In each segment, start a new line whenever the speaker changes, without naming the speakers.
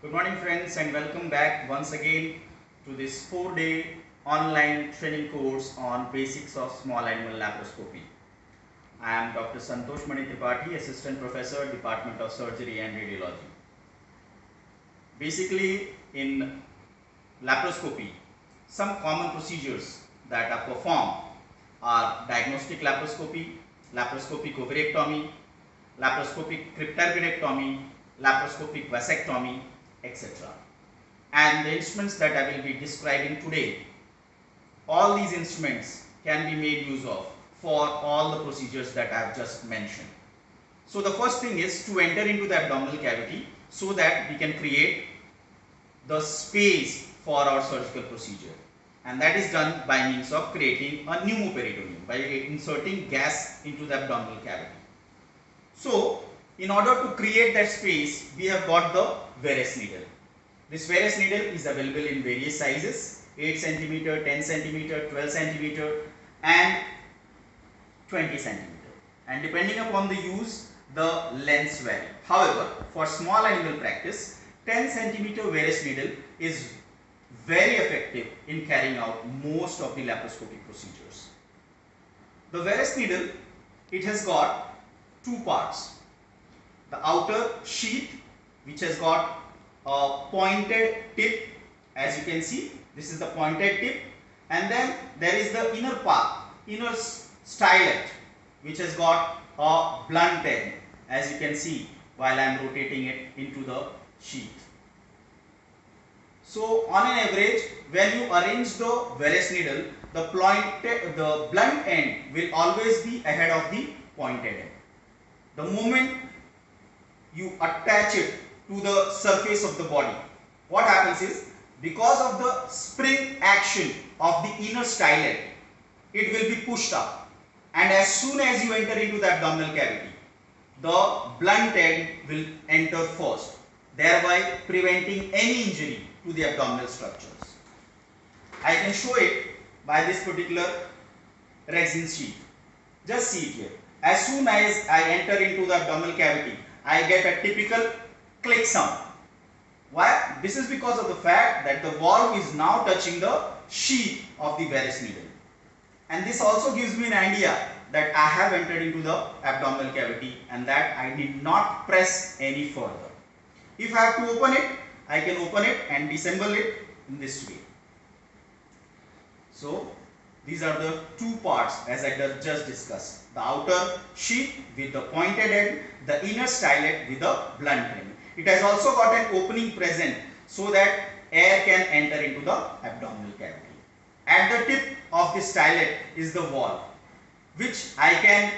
Good morning friends and welcome back once again to this 4-day online training course on basics of small animal laparoscopy. I am Dr. Santosh Mani Tripathi, Assistant Professor, Department of Surgery and Radiology. Basically in laparoscopy, some common procedures that are performed are diagnostic laparoscopy, laparoscopic ovarectomy, laparoscopic cryptarchidectomy, laparoscopic vasectomy, etc. And the instruments that I will be describing today, all these instruments can be made use of for all the procedures that I have just mentioned. So the first thing is to enter into the abdominal cavity so that we can create the space for our surgical procedure, and that is done by means of creating a pneumoperitoneum by inserting gas into the abdominal cavity. So in order to create that space, we have got the Veress needle. This Veress needle is available in various sizes: 8 cm, 10 cm, 12 cm and 20 cm, and depending upon the use the lengths vary. However, for small animal practice, 10 cm Veress needle is very effective in carrying out most of the laparoscopic procedures. The Veress needle, it has got two parts: the outer sheath, which has got a pointed tip, as you can see, this is the pointed tip, and then there is the inner part, inner stylet, which has got a blunt end, as you can see while I am rotating it into the sheath. So on an average, when you arrange the Veress needle, the blunt end will always be ahead of the pointed end. The moment you attach it to the surface of the body, what happens is, because of the spring action of the inner stylet, it will be pushed up, and as soon as you enter into the abdominal cavity, the blunt end will enter first, thereby preventing any injury to the abdominal structures. I can show it by this particular resin sheet. Just see it here. As soon as I enter into the abdominal cavity, I get a typical click sound. Why? This is because of the fact that the valve is now touching the sheath of the Veress needle. And this also gives me an idea that I have entered into the abdominal cavity and that I need not press any further. If I have to open it, I can open it and disassemble it in this way. So these are the two parts as I just discussed: the outer sheath with the pointed end, the inner stylet with the blunt end. It has also got an opening present so that air can enter into the abdominal cavity. At the tip of the stylet is the valve, which I can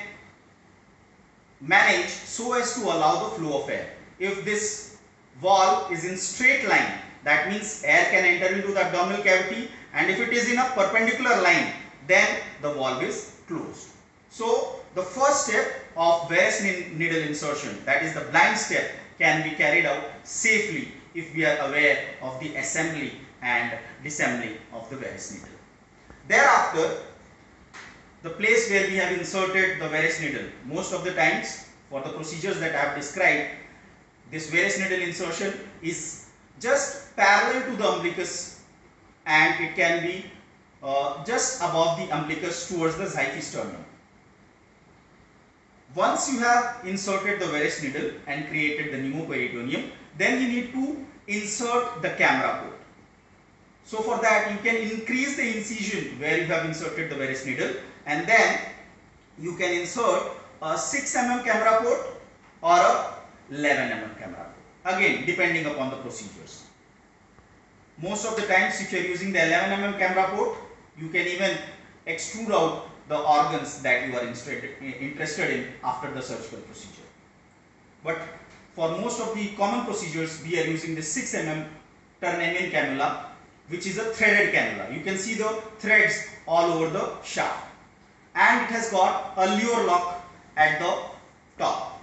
manage so as to allow the flow of air. If this valve is in straight line, that means air can enter into the abdominal cavity, and if it is in a perpendicular line, then the valve is closed. So the first step of Veress needle insertion, that is the blind step, can be carried out safely if we are aware of the assembly and disassembly of the Veress needle. Thereafter, the place where we have inserted the Veress needle, most of the times for the procedures that I have described, this Veress needle insertion is just parallel to the umbilicus, and it can be just above the umbilicus towards the xiphi-sternum. Once you have inserted the Veress needle and created the pneumoperitoneum, then you need to insert the camera port. So for that, you can increase the incision where you have inserted the Veress needle, and then you can insert a 6 mm camera port or a 11 mm camera port, again depending upon the procedures. Most of the times, if you are using the 11 mm camera port, you can even extrude out the organs that you are interested in after the surgical procedure. But for most of the common procedures, we are using the 6 mm Turnemian cannula, which is a threaded cannula. You can see the threads all over the shaft, and it has got a lever lock at the top.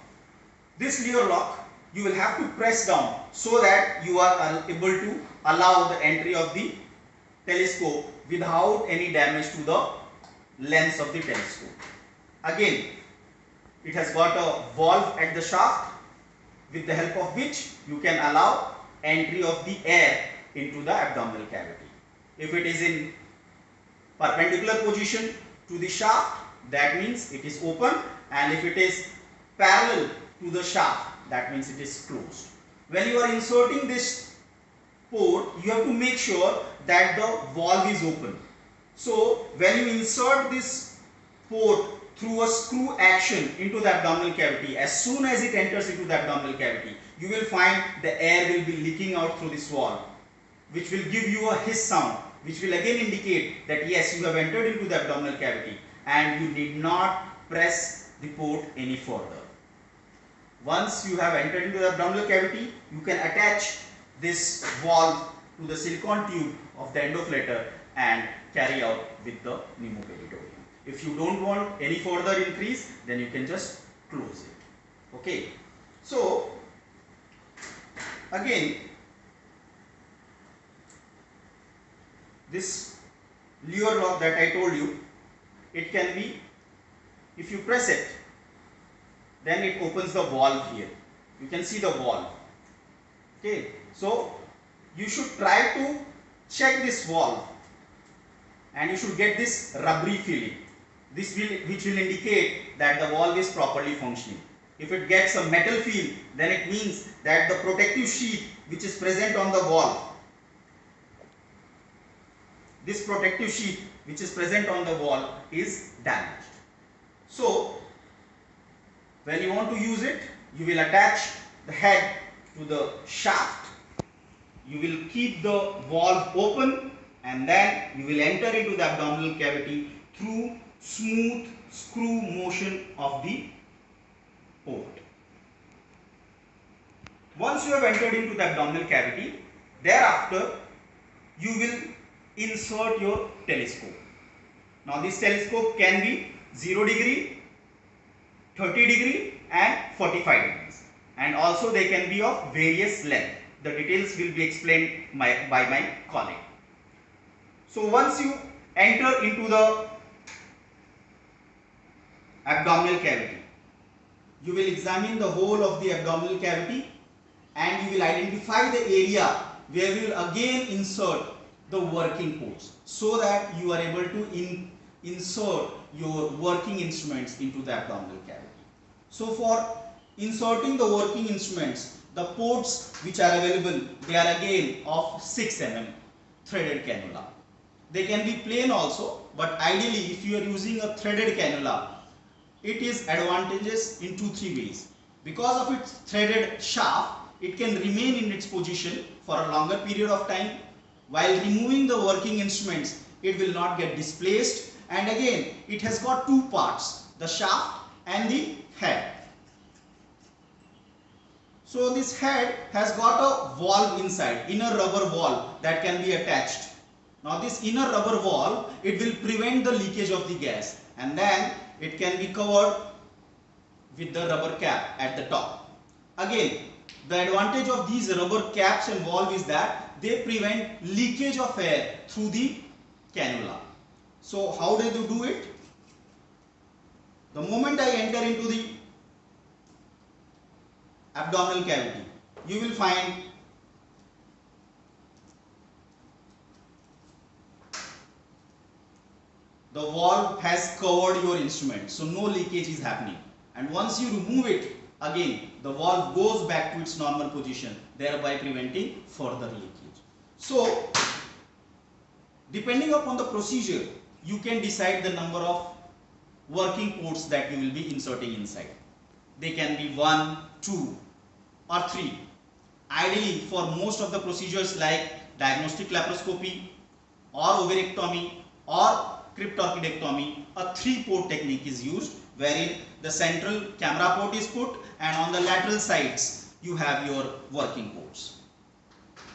This lever lock you will have to press down so that you are able to allow the entry of the telescope without any damage to the lens of the telescope. Again, it has got a valve at the shaft with the help of which you can allow entry of the air into the abdominal cavity. If it is in perpendicular position to the shaft, that means it is open, and if it is parallel to the shaft, that means it is closed. When you are inserting this port, you have to make sure that the valve is open. So when you insert this port through a screw action into the abdominal cavity, as soon as it enters into the abdominal cavity, you will find the air will be leaking out through this valve, which will give you a hiss sound, which will again indicate that yes, you have entered into the abdominal cavity, and you need not press the port any further. Once you have entered into the abdominal cavity, you can attach this valve to the silicone tube of the endoflator and carry out with the pneumoperitoneum. If you don't want any further increase, then you can just close it. Okay. So again, this lever lock that I told you, it can be, if you press it, then it opens the valve here. You can see the valve. Okay, so you should try to check this valve, and you should get this rubbery feeling. Which will indicate that the valve is properly functioning. If it gets a metal feel, then it means that the protective sheath which is present on the valve, this protective sheath which is present on the valve is damaged. So when you want to use it, you will attach the head to the shaft, you will keep the valve open, and then you will enter into the abdominal cavity through smooth screw motion of the port. Once you have entered into the abdominal cavity, thereafter you will insert your telescope. Now this telescope can be 0 degree, 30 degree and 45 degrees, and also they can be of various length. The details will be explained by my colleague. So once you enter into the abdominal cavity, you will examine the whole of the abdominal cavity, and you will identify the area where you will again insert the working ports, so that you are able to insert your working instruments into the abdominal cavity. So for inserting the working instruments, the ports which are available, they are again of 6 mm threaded cannula. They can be plain also, but ideally if you are using a threaded cannula, it is advantageous in 2-3 ways. Because of its threaded shaft, it can remain in its position for a longer period of time. While removing the working instruments, it will not get displaced, and again it has got two parts, the shaft and the head. So this head has got a valve inside, inner rubber valve that can be attached. Now this inner rubber valve, it will prevent the leakage of the gas, and then it can be covered with the rubber cap at the top. Again, the advantage of these rubber caps and valve is that they prevent leakage of air through the cannula. So how do they do it? The moment I enter into the abdominal cavity, you will find the valve has covered your instrument, so no leakage is happening. And once you remove it, again the valve goes back to its normal position, thereby preventing further leakage. So depending upon the procedure, you can decide the number of working ports that you will be inserting inside. They can be 1, 2 or 3. Ideally, for most of the procedures like diagnostic laparoscopy or ovarectomy or cryptorchidectomy, a 3-port technique is used, wherein the central camera port is put and on the lateral sides you have your working ports.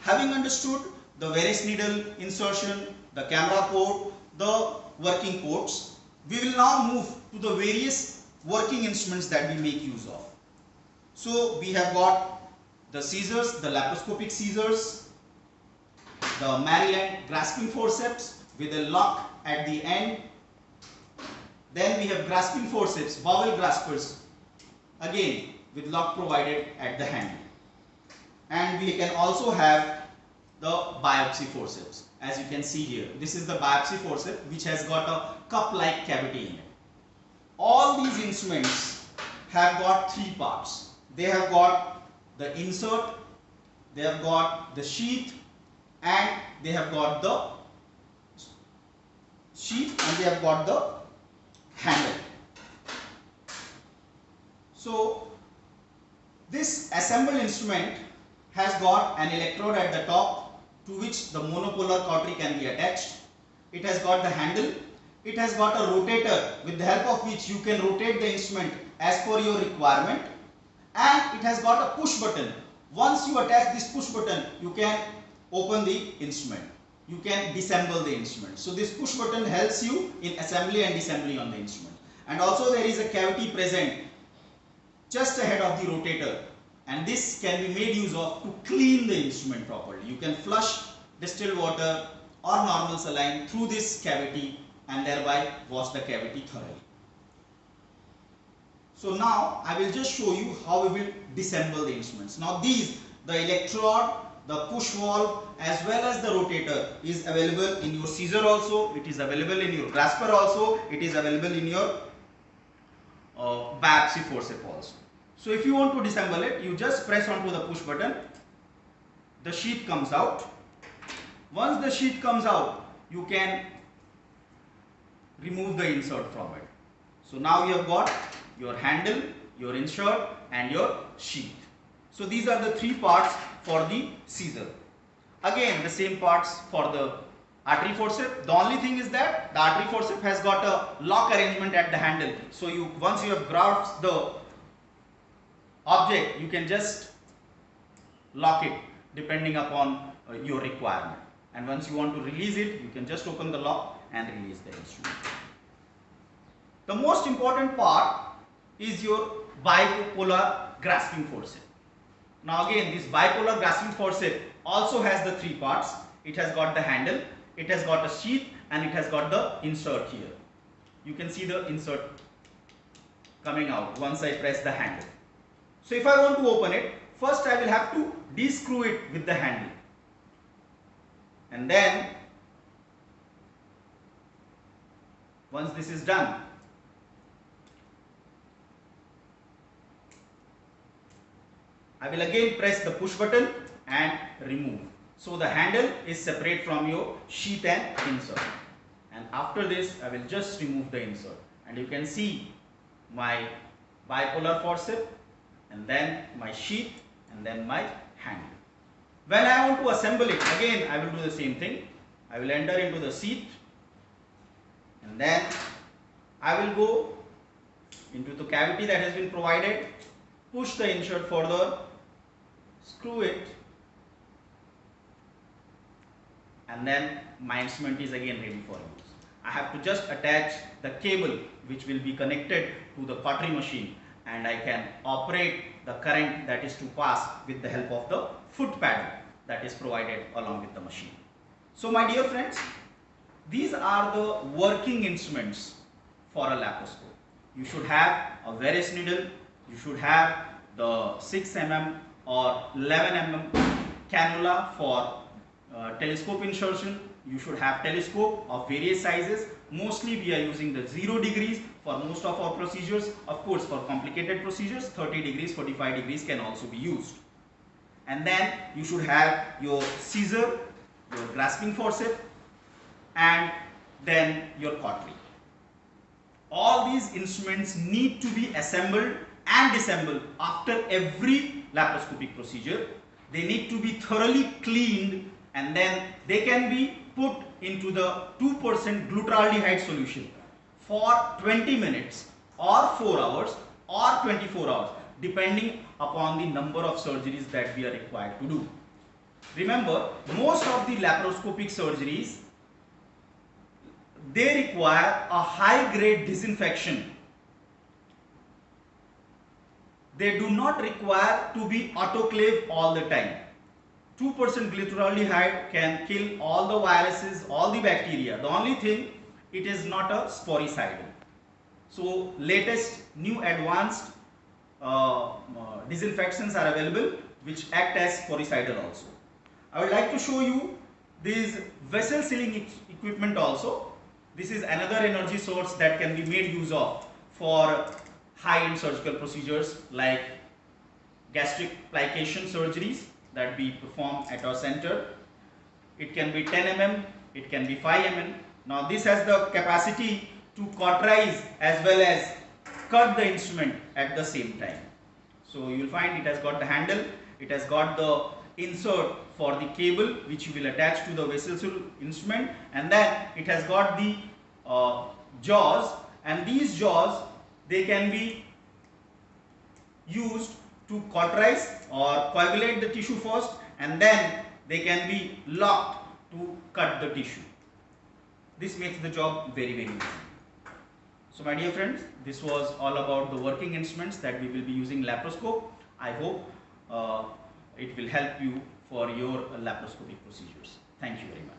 Having understood the Veress needle insertion, the camera port, the working ports, we will now move to the various working instruments that we make use of. So we have got the scissors, the laparoscopic scissors, the Maryland grasping forceps with a lock at the end. Then we have grasping forceps, vowel graspers, again with lock provided at the handle. and we can also have the biopsy forceps. As you can see here, this is the biopsy forceps which has got a cup-like cavity in it. All these instruments have got three parts. They have got the insert, they have got the sheath, and they have got the handle. So this assembled instrument has got an electrode at the top to which the monopolar cautery can be attached. It has got the handle. It has got a rotator with the help of which you can rotate the instrument as per your requirement, and it has got a push button. Once you attach this push button, you can open the instrument. You can disassemble the instrument. So this push button helps you in assembly and disassembly on the instrument. And also there is a cavity present just ahead of the rotator, and this can be made use of to clean the instrument properly. You can flush distilled water or normal saline through this cavity and thereby wash the cavity thoroughly. So now I will just show you how we will disassemble the instruments. Now these, the electrode, the push valve as well as the rotator is available in your scissor also, it is available in your grasper also, it is available in your biopsy forceps also. So if you want to disassemble it, you just press onto the push button, the sheath comes out. Once the sheath comes out, you can remove the insert from it. So now you have got your handle, your insert and your sheath. So these are the three parts for the scissor. Again the same parts for the artery forceps. The only thing is that the artery forceps has got a lock arrangement at the handle. So once you have grasped the object, you can just lock it depending upon your requirement. And once you want to release it, you can just open the lock and release the instrument. The most important part is your bipolar grasping forceps. Now again, this bipolar grasping forceps also has the three parts. It has got the handle, it has got a sheath, and it has got the insert here. You can see the insert coming out once I press the handle. So if I want to open it, first I will have to descrew it with the handle, and then once this is done, I will again press the push button and remove. So the handle is separate from your sheath and insert. And after this, I will just remove the insert. And you can see my bipolar forceps, and then my sheath, and then my handle. When I want to assemble it, again I will do the same thing. I will enter into the sheath, and then I will go into the cavity that has been provided, push the insert further, screw it, and then my instrument is again ready for use. I have to just attach the cable which will be connected to the cautery machine, and I can operate the current that is to pass with the help of the foot paddle that is provided along with the machine. So my dear friends, these are the working instruments for a laparoscope. You should have a Veress needle, you should have the 6 mm or 11 mm cannula for telescope insertion. You should have telescope of various sizes. Mostly we are using the 0 degrees for most of our procedures. Of course, for complicated procedures, 30 degrees, 45 degrees can also be used. And then you should have your scissor, your grasping forceps, and then your cautery. All these instruments need to be assembled and disassembled after every laparoscopic procedure. They need to be thoroughly cleaned, and then they can be put into the 2% glutaraldehyde solution for 20 minutes or 4 hours or 24 hours, depending upon the number of surgeries that we are required to do. Remember, most of the laparoscopic surgeries, they require a high grade disinfection. They do not require to be autoclaved all the time. 2% glutaraldehyde can kill all the viruses, all the bacteria. The only thing, it is not a sporicidal. So latest new advanced disinfectants are available which act as sporicidal also. I would like to show you this vessel sealing equipment also. This is another energy source that can be made use of for high-end surgical procedures like gastric plication surgeries that we perform at our center. It can be 10 mm, it can be 5 mm. Now this has the capacity to cauterize as well as cut the instrument at the same time. So you will find it has got the handle, it has got the insert for the cable which you will attach to the vessel seal instrument, and then it has got the jaws, and these jaws, they can be used to cauterize or coagulate the tissue first, and then they can be locked to cut the tissue. This makes the job very easy. So my dear friends, this was all about the working instruments that we will be using laparoscope. I hope it will help you for your laparoscopic procedures. Thank you very much.